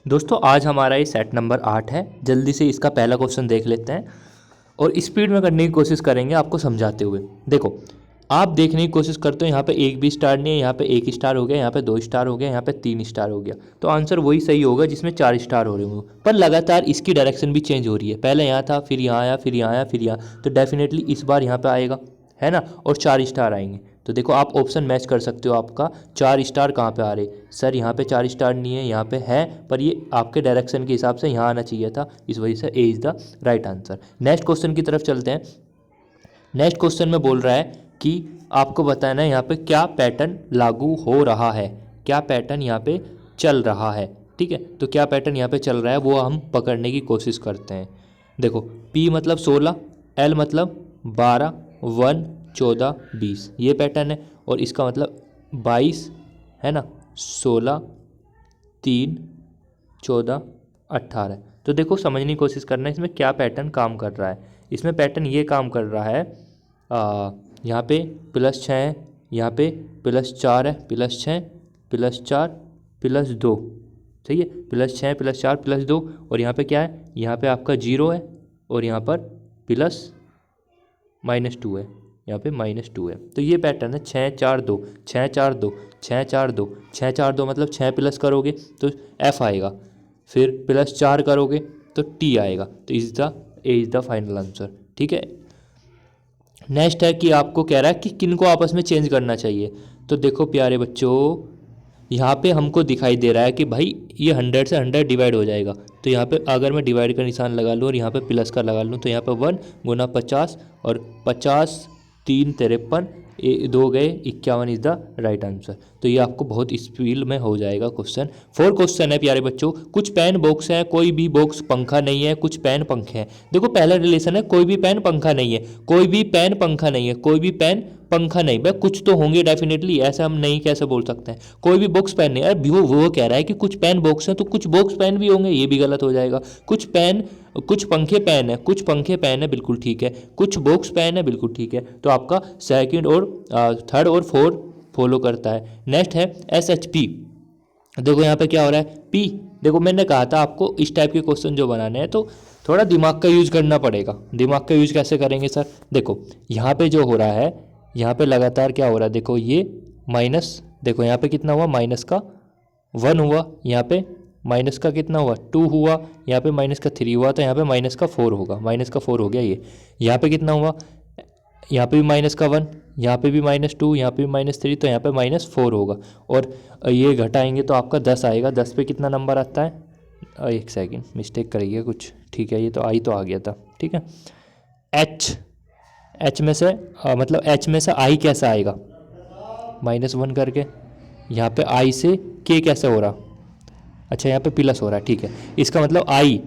दोस्तों आज हमारा ये सेट नंबर 8 है। जल्दी से इसका पहला क्वेश्चन देख लेते हैं और स्पीड में करने की कोशिश करेंगे आपको समझाते हुए। देखो, आप देखने की कोशिश करते हो, यहाँ पे एक भी स्टार नहीं है, यहाँ पे 1 स्टार हो गया, यहाँ पे 2 स्टार हो गया, यहाँ पे 3 स्टार हो गया। तो आंसर वही सही होगा जिसमें 4 स्टार हो रहे होंगे। पर लगातार इसकी डायरेक्शन भी चेंज हो रही है, पहले यहाँ था, फिर यहाँ आया, फिर यहाँ आया, फिर यहाँ। तो डेफिनेटली इस बार यहाँ पे आएगा, है ना, और 4 स्टार आएंगे। तो देखो आप ऑप्शन मैच कर सकते हो, आपका 4 स्टार कहाँ पे आ रहे। सर यहाँ पे 4 स्टार नहीं है, यहाँ पे है, पर ये आपके डायरेक्शन के हिसाब से यहाँ आना चाहिए था, इस वजह से A is the right answer. Next question की तरफ चलते हैं। नेक्स्ट क्वेश्चन में बोल रहा है कि आपको बताना है यहाँ पे क्या पैटर्न लागू हो रहा है, क्या पैटर्न यहाँ पे चल रहा है। ठीक है, तो क्या पैटर्न यहाँ पे चल रहा है वो हम पकड़ने की कोशिश करते हैं। देखो, P मतलब 16, L मतलब 12, 1, 14, 20, ये पैटर्न है। और इसका मतलब 22 है ना, 16, 3, 14, 18। तो देखो समझने की कोशिश करना है इसमें क्या पैटर्न काम कर रहा है। इसमें पैटर्न ये काम कर रहा है, यहाँ पे +6 है, यहाँ पे +4 है, +6, +4, +2, सही है, +6, +4, +2। और यहाँ पे क्या है, यहाँ पे आपका 0 है और यहाँ पर -2 है, यहाँ पे -2 है। तो ये पैटर्न है 6 4 2, 6 4 2, 6 4 2, 6 4 2, मतलब 6 प्लस करोगे तो F आएगा, फिर +4 करोगे तो T आएगा। तो A is the final answer. ठीक है, नेक्स्ट है कि आपको कह रहा है कि किन को आपस में चेंज करना चाहिए। तो देखो प्यारे बच्चों, यहाँ पे हमको दिखाई दे रहा है कि भाई ये 100 से 100 डिवाइड हो जाएगा। तो यहाँ पे अगर मैं डिवाइड का निशान लगा लूँ और यहाँ पे प्लस का लगा लूँ तो यहाँ पे 1 गुना 50 और 50, 3 53, 2 गए 51 इज़ द राइट आंसर। तो ये आपको बहुत स्पीड में हो जाएगा क्वेश्चन। 4 क्वेश्चन है प्यारे बच्चों। कुछ पेन बॉक्स है, कोई भी बॉक्स पंखा नहीं है, कुछ पेन पंखे हैं। देखो पहला रिलेशन है, कोई भी पेन पंखा नहीं है, कोई भी पेन पंखा नहीं है, कोई भी पेन पंखा नहीं। भाई कुछ तो होंगे डेफिनेटली, ऐसा हम नहीं कैसे बोल सकते हैं। कोई भी बॉक्स पेन नहीं। अरे वो कह रहा है कि कुछ पेन बॉक्स हैं तो कुछ बॉक्स पेन भी होंगे, ये भी गलत हो जाएगा। कुछ पंखे पेन है, कुछ पंखे पेन है, बिल्कुल ठीक है। कुछ बॉक्स पेन है, बिल्कुल ठीक है। तो आपका सेकंड और थर्ड और फोर्थ फॉलो करता है। नेक्स्ट है SHP। देखो यहाँ पे क्या हो रहा है, P। देखो मैंने कहा था आपको इस टाइप के क्वेश्चन जो बनाने हैं तो थोड़ा दिमाग का यूज करना पड़ेगा। दिमाग का यूज कैसे करेंगे सर? देखो यहाँ पे जो हो रहा है, यहाँ पे लगातार क्या हो रहा है, देखो ये माइनस, देखो यहाँ पे कितना हुआ, -1 हुआ, यहाँ पे माइनस का कितना हुआ, 2 हुआ, यहाँ पे -3 हुआ, तो यहाँ पे -4 होगा, -4 हो गया ये। यहाँ पे कितना हुआ, यहाँ पे भी -1, यहाँ पे भी -2, यहाँ पे भी -3, तो यहाँ पे -4 होगा। और ये घटाएंगे तो आपका 10 आएगा। 10 पे कितना नंबर आता है, एक सेकंड मिस्टेक करिए कुछ, ठीक है, ये तो आई तो आ गया था, ठीक है। एच में से मतलब एच में से आई कैसा आएगा, -1 करके। यहाँ पे आई से के कैसे हो रहा, अच्छा यहाँ पे प्लस हो रहा है, ठीक है। इसका मतलब आई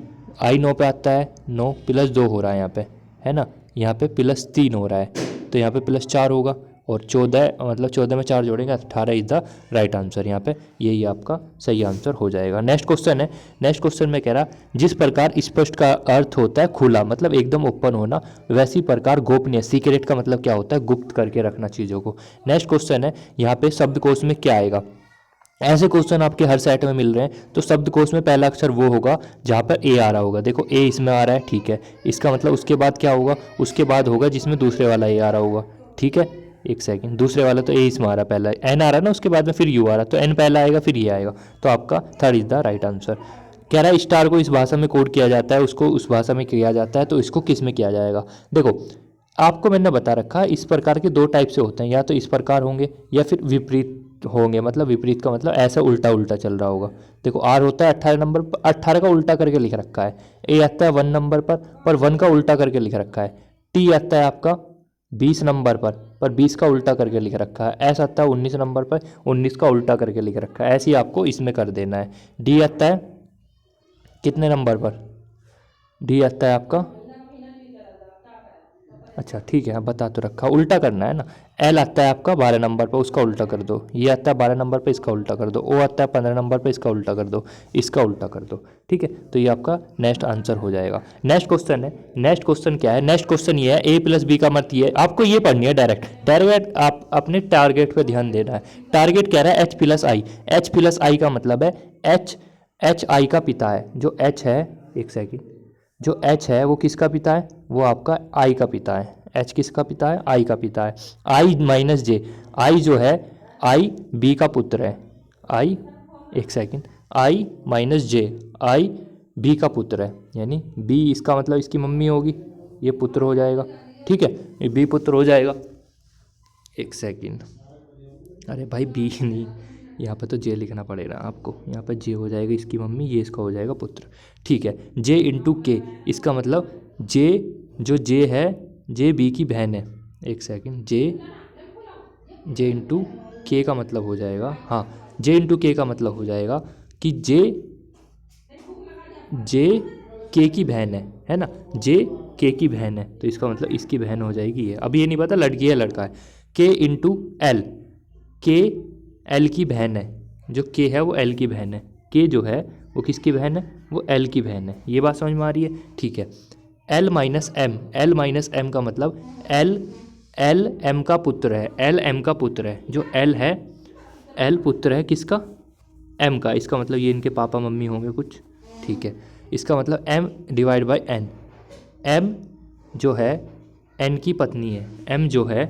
9 पे आता है, 9 + 2 हो रहा है यहाँ पे, है ना। यहाँ पे +3 हो रहा है, तो यहाँ पे +4 होगा। और 14 मतलब 14 में 4 जोड़ेंगे 18 इज़ द राइट आंसर। यहाँ पे यही आपका सही आंसर हो जाएगा। नेक्स्ट क्वेश्चन है। नेक्स्ट क्वेश्चन में कह रहा, जिस प्रकार स्पष्ट का अर्थ होता है खुला, मतलब एकदम ओपन होना, वैसी प्रकार गोपनीय, सीक्रेट का मतलब क्या होता है, गुप्त करके रखना चीज़ों को। नेक्स्ट क्वेश्चन है, यहाँ पे शब्दकोश में क्या आएगा। ऐसे क्वेश्चन आपके हर सेट में मिल रहे हैं। तो शब्दकोश में पहला अक्षर वो होगा जहाँ पर ए आ रहा होगा। देखो ए इसमें आ रहा है, ठीक है। इसका मतलब उसके बाद क्या होगा, उसके बाद होगा जिसमें दूसरे वाला ए आ रहा होगा, ठीक है। एक सेकंड, दूसरे वाला तो ए इसमें आ रहा है, पहला एन आ रहा है ना, उसके बाद में फिर यू आ रहा है, तो एन पहला आएगा फिर ये आएगा। तो आपका third is the right answer. कह रहा है स्टार को इस भाषा में कोड किया जाता है, उसको उस भाषा में किया जाता है, तो इसको किस में किया जाएगा। देखो आपको मैंने बता रखा है, इस प्रकार के 2 टाइप से होते हैं, या तो इस प्रकार होंगे या फिर विपरीत होंगे। मतलब विपरीत का मतलब ऐसा उल्टा उल्टा चल रहा होगा। देखो आर होता है 18 नंबर पर, 18 का उल्टा करके लिख रखा है। ए आता है 1 नंबर पर 1 का उल्टा करके लिख रखा है। टी आता है आपका 20 नंबर पर 20 का उल्टा करके लिख रखा है। एस आता है 19 नंबर पर 19 का उल्टा करके लिख रखा है। ऐसे ही आपको इसमें कर देना है। डी आता है कितने नंबर पर, डी आता है आपका, अच्छा ठीक है, आप बता तो रखा, उल्टा करना है ना। एल आता है आपका 12 नंबर पर, उसका उल्टा कर दो। ये आता है 12 नंबर पर, इसका उल्टा कर दो। ओ आता है 15 नंबर पर, इसका उल्टा कर दो, इसका उल्टा कर दो, ठीक है। तो ये आपका नेक्स्ट आंसर हो जाएगा। नेक्स्ट क्वेश्चन है। नेक्स्ट क्वेश्चन क्या है, नेक्स्ट क्वेश्चन ये है, ए प्लस बी का मतलब ये है, आपको ये पढ़नी है डायरेक्ट आप अपने टारगेट पर ध्यान देना है। टारगेट कह रहा है एच प्लस आई। एच प्लस आई का मतलब है एच एच आई का पिता है, जो एच है, एक सेकेंड, जो एच है वो किसका पिता है, वो आपका आई का पिता है। एच किसका पिता है, आई का पिता है। आई माइनस जे, आई जो है, आई बी का पुत्र है। आई, एक सेकेंड, आई माइनस जे, आई बी का पुत्र है, यानी बी इसका मतलब इसकी मम्मी होगी, ये पुत्र हो जाएगा। ठीक है, ये बी पुत्र हो जाएगा। एक सेकेंड, अरे भाई बी नहीं, यहाँ पे तो जे लिखना पड़ेगा आपको। यहाँ पे जे हो जाएगा इसकी मम्मी, ये इसका हो जाएगा पुत्र। ठीक है, जे इंटू के, इसका मतलब जे, जो जे है, जे बी की बहन है। एक सेकेंड, जे इंटू के का मतलब हो जाएगा, हाँ, जे इंटू के का मतलब हो जाएगा कि जे के की बहन है ना, जे के की बहन है, तो इसका मतलब इसकी बहन हो जाएगी ये। अब ये नहीं पता लड़की है लड़का है। के इंटू एल, के एल की बहन है, जो के है वो एल की बहन है। के जो है वो किसकी बहन है, वो एल की बहन है। ये बात समझ में आ रही है? ठीक है, L minus M, L minus M का मतलब एल एम का पुत्र है, एल एम का पुत्र है। जो एल है, एल पुत्र है किसका, एम का। इसका मतलब ये इनके पापा मम्मी होंगे कुछ। ठीक है, इसका मतलब M divide by N, M जो है एन की पत्नी है, एम जो है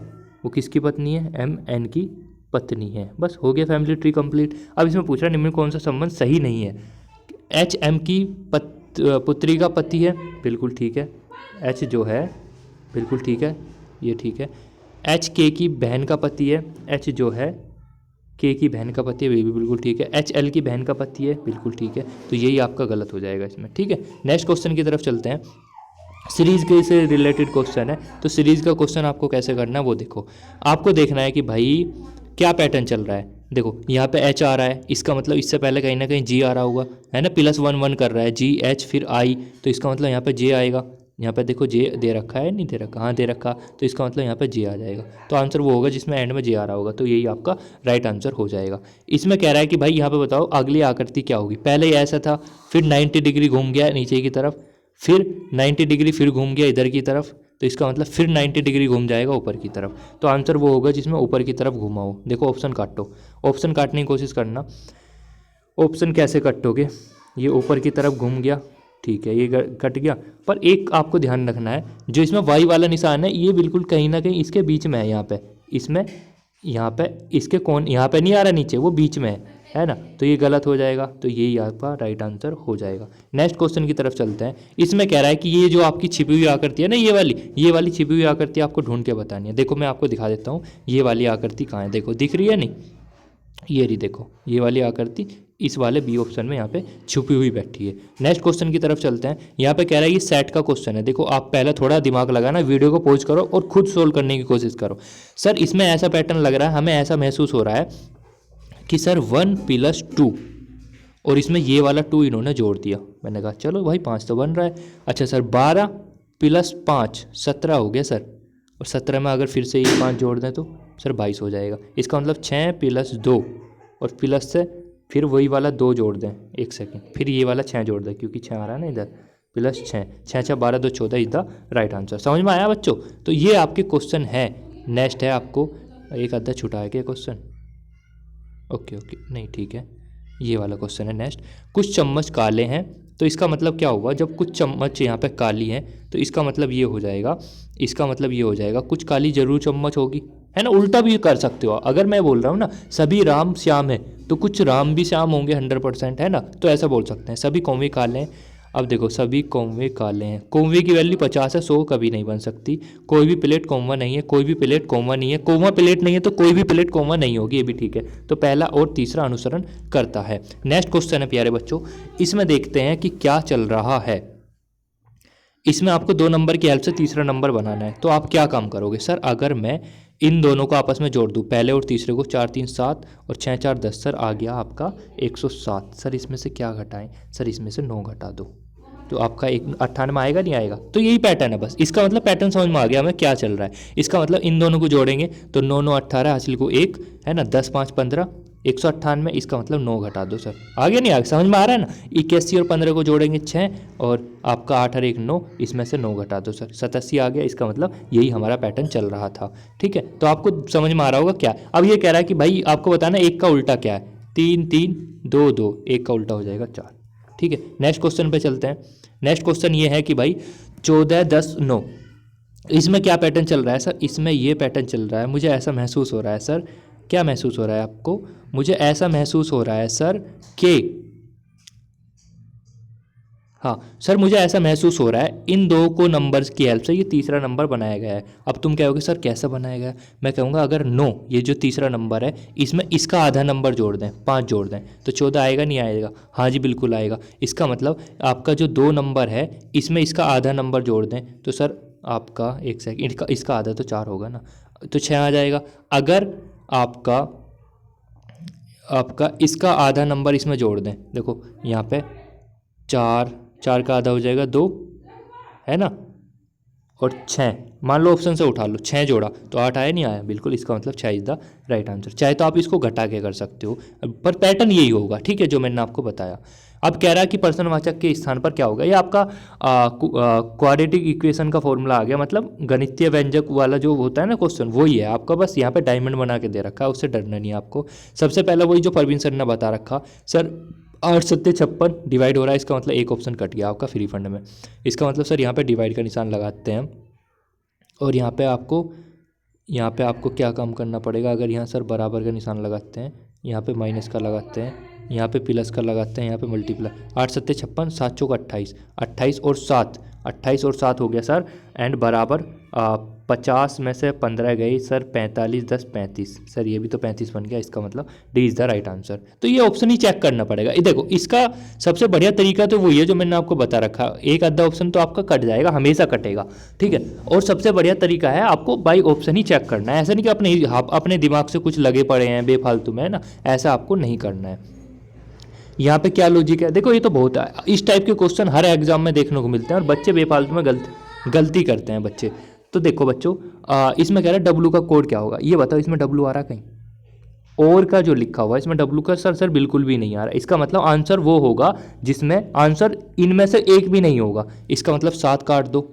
वो किसकी पत्नी है, एम एन की पत्नी है। बस हो गया फैमिली ट्री कंप्लीट। अब इसमें पूछ रहा है निम्न कौन सा संबंध सही नहीं है। एच एम की पुत्री का पति है, बिल्कुल ठीक है। एच जो है, बिल्कुल ठीक है, ये ठीक है। एच के की बहन का पति है, एच जो है के की बहन का पति है, ये भी बिल्कुल ठीक है। एच एल की बहन का पति है, बिल्कुल ठीक है। तो यही आपका गलत हो जाएगा इसमें। ठीक है, नेक्स्ट क्वेश्चन की तरफ चलते हैं। सीरीज के से रिलेटेड क्वेश्चन है, तो सीरीज का क्वेश्चन आपको कैसे करना है वो देखो। आपको देखना है कि भाई क्या पैटर्न चल रहा है। देखो यहाँ पे एच आ रहा है, इसका मतलब इससे पहले कहीं ना कहीं जी आ रहा होगा, है ना, +1 1 कर रहा है, जी एच फिर आई, तो इसका मतलब यहाँ पे जे आएगा। यहाँ पे देखो जे दे रखा है, नहीं दे रखा, हाँ दे रखा, तो इसका मतलब यहाँ पे जे आ जाएगा। तो आंसर वो होगा जिसमें एंड में जे आ रहा होगा, तो यही आपका राइट आंसर हो जाएगा। इसमें कह रहा है कि भाई यहाँ पे बताओ अगली आकृति क्या होगी। पहले ऐसा था, फिर 90 डिग्री घूम गया नीचे की तरफ, फिर 90 डिग्री फिर घूम गया इधर की तरफ, तो इसका मतलब फिर 90 डिग्री घूम जाएगा ऊपर की तरफ। तो आंसर वो होगा जिसमें ऊपर की तरफ घूमा हो। देखो ऑप्शन काटो, ऑप्शन काटने की कोशिश करना। ऑप्शन कैसे कटोगे, ये ऊपर की तरफ घूम गया, ठीक है, ये कट गया। पर एक आपको ध्यान रखना है, जो इसमें वाई वाला निशान है ये बिल्कुल कहीं ना कहीं इसके बीच में है। यहाँ पे इसमें, यहाँ पे इसके कौन, यहाँ पे नहीं आ रहा नीचे, वो बीच में है ना, तो ये गलत हो जाएगा। तो यही आपका राइट आंसर हो जाएगा। नेक्स्ट क्वेश्चन की तरफ चलते हैं। इसमें कह रहा है कि ये जो आपकी छिपी हुई आकृति है ना, ये वाली छिपी हुई आकृति आपको ढूंढ के बतानी है। देखो मैं आपको दिखा देता हूँ, ये वाली आकृति कहाँ है, देखो दिख रही है नहीं, ये रही, देखो ये वाली आकृति इस वाले बी ऑप्शन में यहाँ पे छुपी हुई बैठी है। नेक्स्ट क्वेश्चन की तरफ चलते हैं। यहाँ पे कह रहा है ये सेट का क्वेश्चन है। देखो आप पहले थोड़ा दिमाग लगाना, वीडियो को पॉज करो और खुद सोल्व करने की कोशिश करो। सर इसमें ऐसा पैटर्न लग रहा है, हमें ऐसा महसूस हो रहा है कि सर 1 + 2 और इसमें ये वाला 2 इन्होंने जोड़ दिया। मैंने कहा चलो भाई 5 तो बन रहा है। अच्छा सर 12 + 5 17 हो गया सर, और 17 में अगर फिर से ये 5 जोड़ दें तो सर 22 हो जाएगा। इसका मतलब 6 + 2 और प्लस से फिर वही वाला 2 जोड़ दें, एक सेकेंड, फिर ये वाला 6 जोड़ दें क्योंकि 6 आ रहा है ना इधर, +6, 6 6 12 2 14 इज द राइट आंसर। समझ में आया बच्चों? तो ये आपके क्वेश्चन है। नेक्स्ट है आपको एक आधा छुटा है क्या क्वेश्चन, ओके नहीं ठीक है, ये वाला क्वेश्चन है नेक्स्ट। कुछ चम्मच काले हैं, तो इसका मतलब क्या हुआ, जब कुछ चम्मच यहाँ पे काली हैं तो इसका मतलब ये हो जाएगा, इसका मतलब ये हो जाएगा कुछ काली जरूर चम्मच होगी, है ना। उल्टा भी कर सकते हो, अगर मैं बोल रहा हूँ ना सभी राम श्याम है तो कुछ राम भी श्याम होंगे 100%, है ना, तो ऐसा बोल सकते हैं। सभी कौवे काले हैं, अब देखो सभी कौवे काले हैं, कौवे की वैल्यू 50 है, 100 कभी नहीं बन सकती। कोई भी प्लेट कौवा नहीं है, कोई भी प्लेट कौवा नहीं है, कौवा प्लेट नहीं है तो कोई भी प्लेट कौवा नहीं होगी, ये भी ठीक है। तो पहला और तीसरा अनुसरण करता है। नेक्स्ट क्वेश्चन है प्यारे बच्चों, इसमें देखते हैं कि क्या चल रहा है। इसमें आपको 2 नंबर की हेल्प से तीसरा नंबर बनाना है, तो आप क्या काम करोगे। सर अगर मैं इन दोनों को आपस में जोड़ दूं, पहले और तीसरे को, 4 3 7 और 6 4 10, सर आ गया आपका 107। सर इसमें से क्या घटाएं, सर इसमें से 9 घटा दो, तो आपका 98 आएगा, नहीं आएगा। तो यही पैटर्न है बस, इसका मतलब पैटर्न समझ में आ गया हमें क्या चल रहा है। इसका मतलब इन दोनों को जोड़ेंगे तो 9 9 18, हासिल को 1, है ना, 10 5 15, 198, इसका मतलब 9 घटा दो। सर आगे नहीं आगे समझ में आ रहा है ना। 81 और 15 को जोड़ेंगे 6 और आपका 8 और 1 9, इसमें से 9 घटा दो सर, 87 आ गया। इसका मतलब यही हमारा पैटर्न चल रहा था, ठीक है। तो आपको समझ में आ रहा होगा क्या। अब ये कह रहा है कि भाई आपको बताना 1 का उल्टा क्या है, 3 3 2 2, 1 का उल्टा हो जाएगा 4। ठीक है, नेक्स्ट क्वेश्चन पे चलते हैं। नेक्स्ट क्वेश्चन ये है कि भाई 14, 10, 9, इसमें क्या पैटर्न चल रहा है सर? इसमें ये पैटर्न चल रहा है, मुझे ऐसा महसूस हो रहा है सर। क्या महसूस हो रहा है आपको? मुझे ऐसा महसूस हो रहा है सर कि, हाँ सर मुझे ऐसा महसूस हो रहा है इन दो को नंबर्स की हेल्प से ये तीसरा नंबर बनाया गया है। अब तुम कहोगे सर कैसे बनाया गया है? मैं कहूँगा अगर 9 ये जो तीसरा नंबर है इसमें इसका आधा नंबर जोड़ दें, 5 जोड़ दें, तो 14 आएगा नहीं आएगा? हाँ जी बिल्कुल आएगा। इसका मतलब आपका जो 2 नंबर है इसमें इसका आधा नंबर जोड़ दें तो सर आपका, एक सेकंड, इसका आधा तो 4 होगा ना, तो 6 आ जाएगा। अगर आपका इसका आधा नंबर इसमें जोड़ दें, देखो यहाँ पे 4 का आधा हो जाएगा 2, है ना, और 6, मान लो ऑप्शन से उठा लो, 6 जोड़ा तो 8 आया नहीं आया? बिल्कुल, इसका मतलब 6 इज द राइट आंसर। चाहे तो आप इसको घटा के कर सकते हो, पर पैटर्न यही होगा, ठीक है, जो मैंने आपको बताया। अब कह रहा है कि प्रश्नवाचक के स्थान पर क्या होगा? ये आपका क्वाड्रेटिक इक्वेशन का फॉर्मूला आ गया, मतलब गणितीय व्यंजक वाला जो होता है ना क्वेश्चन, वही है आपका। बस यहाँ पे डायमंड बना के दे रखा है, उससे डरना नहीं है आपको। सबसे पहले वही जो परवीन सर ने बता रखा, सर 8 सत्ते 56 डिवाइड हो रहा है, इसका मतलब एक ऑप्शन कट गया आपका फ्री फंड में। इसका मतलब सर यहाँ पे डिवाइड का निशान लगाते हैं और यहाँ पे आपको क्या काम करना पड़ेगा? अगर यहाँ सर बराबर का निशान लगाते हैं, यहाँ पे माइनस का लगाते हैं, यहाँ पे प्लस का लगाते हैं, यहाँ पे मल्टीप्लाई। 8 सत्ते 56, 7 चौक 28, 28 और 7 हो गया सर, एंड बराबर 50 में से 15 गई सर, 45, 10, 35, सर ये भी तो 35 बन गया। इसका मतलब D is the right answer. तो ये ऑप्शन ही चेक करना पड़ेगा। ये देखो, इसका सबसे बढ़िया तरीका तो वही है जो मैंने आपको बता रखा, एक आधा ऑप्शन तो आपका कट जाएगा, हमेशा कटेगा, ठीक है। और सबसे बढ़िया तरीका है आपको बाई ऑप्शन ही चेक करना है। ऐसा नहीं कि अपने दिमाग से कुछ लगे पड़े हैं बेफालतू में, है ना, ऐसा आपको नहीं करना है। यहाँ पे क्या लॉजिक है? देखो ये तो बहुत है, इस टाइप के क्वेश्चन हर एग्जाम में देखने को मिलते हैं और बच्चे बेफालतू में गलती करते हैं बच्चे। तो देखो बच्चों, इसमें कह रहा है डब्लू का कोड क्या होगा? ये बताओ, इसमें डब्लू आ रहा कहीं? और का जो लिखा हुआ है इसमें डब्लू का सर बिल्कुल भी नहीं आ रहा। इसका मतलब आंसर वो होगा जिसमें आंसर इनमें से एक भी नहीं होगा। इसका मतलब 7 काट दो,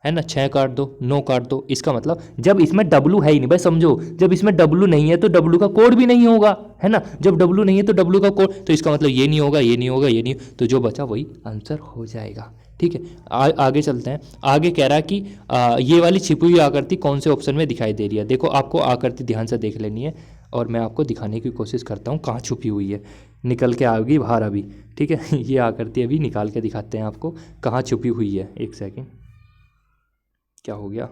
है ना, 6 काट दो, 9 काट दो। इसका मतलब जब इसमें डब्लू है ही नहीं, भाई समझो, जब इसमें डब्लू नहीं है तो डब्लू का कोड भी नहीं होगा, है ना। जब डब्लू नहीं है तो डब्लू का कोड, तो इसका मतलब ये नहीं होगा, ये नहीं होगा, ये नहीं, तो जो बचा वही आंसर हो जाएगा, ठीक है। आगे चलते हैं। आगे कह रहा है कि ये वाली छिपी हुई आकृति कौन से ऑप्शन में दिखाई दे रही है? देखो आपको आकृति ध्यान से देख लेनी है और मैं आपको दिखाने की कोशिश करता हूँ कहाँ छुपी हुई है। निकल के आएगी बाहर अभी, ठीक है। ये आकृति अभी निकाल के दिखाते हैं आपको कहाँ छुपी हुई है। एक सेकेंड, क्या हो गया?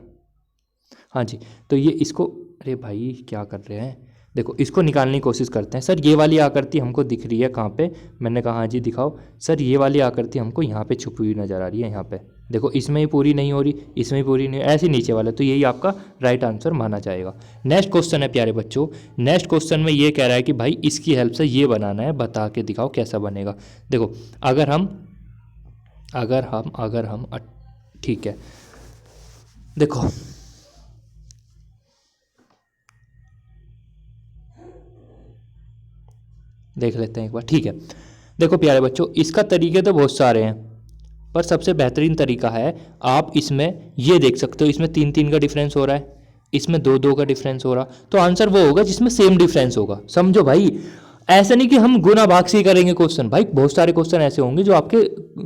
हाँ जी, तो ये इसको, अरे भाई क्या कर रहे हैं, देखो इसको निकालने की कोशिश करते हैं। सर ये वाली आकृति हमको दिख रही है कहाँ पे? मैंने कहा हाँ जी दिखाओ। सर ये वाली आकृति हमको यहाँ पे छुपी हुई नज़र आ रही है, यहाँ पे देखो, इसमें ही पूरी नहीं हो रही, इसमें ही पूरी नहीं, ऐसे नीचे वाला, तो यही आपका राइट आंसर माना जाएगा। नेक्स्ट क्वेश्चन है प्यारे बच्चों, नेक्स्ट क्वेश्चन में ये कह रहा है कि भाई इसकी हेल्प से ये बनाना है, बता के दिखाओ कैसा बनेगा। देखो अगर हम ठीक है, देखो देख लेते हैं एक बार, ठीक है। देखो प्यारे बच्चों, इसका तरीके तो बहुत सारे हैं, पर सबसे बेहतरीन तरीका है, आप इसमें ये देख सकते हो, इसमें 3-3 का डिफरेंस हो रहा है, इसमें 2-2 का डिफरेंस हो रहा, तो आंसर वो होगा जिसमें सेम डिफरेंस होगा। समझो भाई, ऐसा नहीं कि हम गुना भाग से ही करेंगे क्वेश्चन, भाई बहुत सारे क्वेश्चन ऐसे होंगे जो आपके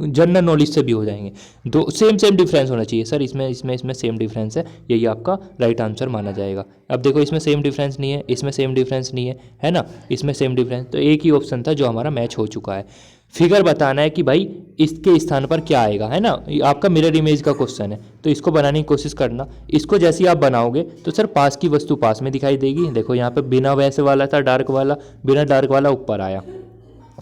जनरल नॉलेज से भी हो जाएंगे। दो सेम डिफरेंस होना चाहिए। सर इसमें सेम डिफरेंस है, यही आपका राइट आंसर माना जाएगा। अब देखो इसमें सेम डिफरेंस नहीं है, इसमें सेम डिफरेंस नहीं है ना, इसमें सेम डिफरेंस, तो एक ही ऑप्शन था जो हमारा मैच हो चुका है। फिगर बताना है कि भाई इसके स्थान पर क्या आएगा, है ना, आपका मिरर इमेज का क्वेश्चन है, तो इसको बनाने की कोशिश करना। इसको जैसे ही आप बनाओगे तो सर पास की वस्तु पास में दिखाई देगी। देखो यहाँ पे बिना वैसे वाला था डार्क वाला, बिना डार्क वाला ऊपर आया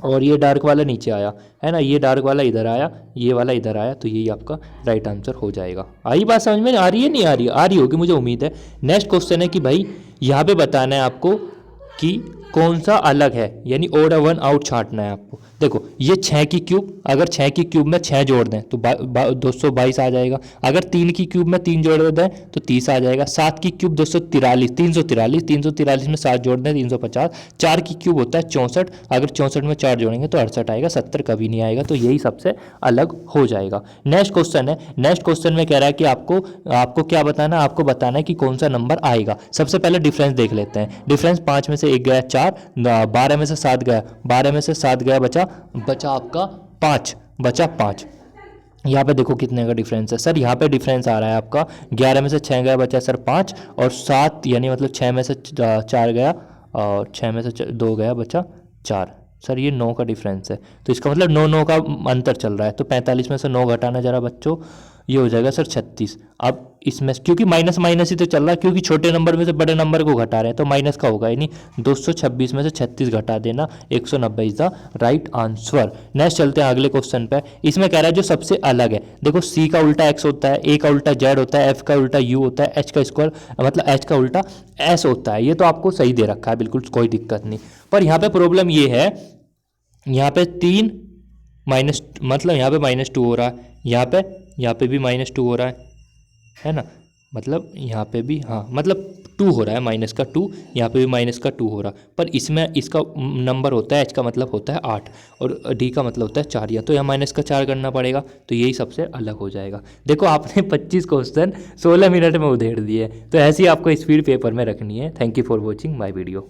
और ये डार्क वाला नीचे आया, है ना, ये डार्क वाला इधर आया, ये वाला इधर आया, तो यही आपका राइट आंसर हो जाएगा। आई बात समझ में? आ रही है, नहीं आ रही? आ रही होगी मुझे उम्मीद है। नेक्स्ट क्वेश्चन है कि भाई यहाँ पे बताना है आपको कि कौन सा अलग है, यानी ओड वन आउट छांटना है आपको। देखो ये 6 की क्यूब, अगर 6 की क्यूब में 6 जोड़ दें तो 222 आ जाएगा। अगर 3 की क्यूब में 3 जोड़ दें तो 30 आ जाएगा। 7 की क्यूब 343 में 7 जोड़ दें 350। 4 की क्यूब होता है 64, अगर 64 में 4 जोड़ेंगे तो 68 आएगा, 70 कभी नहीं आएगा, तो यही सबसे अलग हो जाएगा। नेक्स्ट क्वेश्चन है, नेक्स्ट क्वेश्चन में कह रहा है कि आपको क्या बताना है? आपको बताना है कि कौन सा नंबर आएगा। सबसे पहले डिफरेंस देख लेते हैं। डिफरेंस 5 में से 1 गया 4, 12 में से 7 गया, 12 में से 7 गया, बचा आपका 5 बचा 5। यहाँ पे देखो कितने का डिफरेंस है सर, यहाँ पे डिफरेंस आ रहा है आपका 11 में से 6 गया बचा सर 5, और 7 यानी मतलब 6 में से 4 गया और 6 में से 2 गया बचा 4। सर ये 9 का डिफरेंस है, तो इसका मतलब 9 का अंतर चल रहा है। तो 45 में से 9 घटाना जरा बच्चों, ये हो जाएगा सर 36। अब इसमें क्योंकि माइनस माइनस ही तो चल रहा है, क्योंकि छोटे नंबर में से बड़े नंबर को घटा रहे हैं तो माइनस का होगा ही नहीं। 226 में से 36 घटा देना, 190 is the right answer. Next चलते हैं अगले क्वेश्चन पे। इसमें कह रहा है जो सबसे अलग है, देखो सी का उल्टा एक्स होता है, ए का उल्टा जेड होता है, एफ का उल्टा यू होता है, एच का स्क्वायर मतलब एच का उल्टा एस होता है। ये तो आपको सही दे रखा है, बिल्कुल कोई दिक्कत नहीं। पर यहाँ पे प्रॉब्लम ये है, यहाँ पे 3 माइनस मतलब यहाँ पे -2 हो रहा है, यहाँ पे भी -2 हो रहा है ना, मतलब यहाँ पे भी हाँ मतलब 2 हो रहा है, माइनस का 2, यहाँ पे भी माइनस का 2 हो रहा। पर इसमें इसका नंबर होता है, एच का मतलब होता है 8 और डी का मतलब होता है 4, या तो यहाँ माइनस का 4 करना पड़ेगा, तो यही सबसे अलग हो जाएगा। देखो आपने 25 क्वेश्चन 16 मिनट में उधेड़ दिए, तो ऐसी आपको स्पीड पेपर में रखनी है। Thank you for watching my video.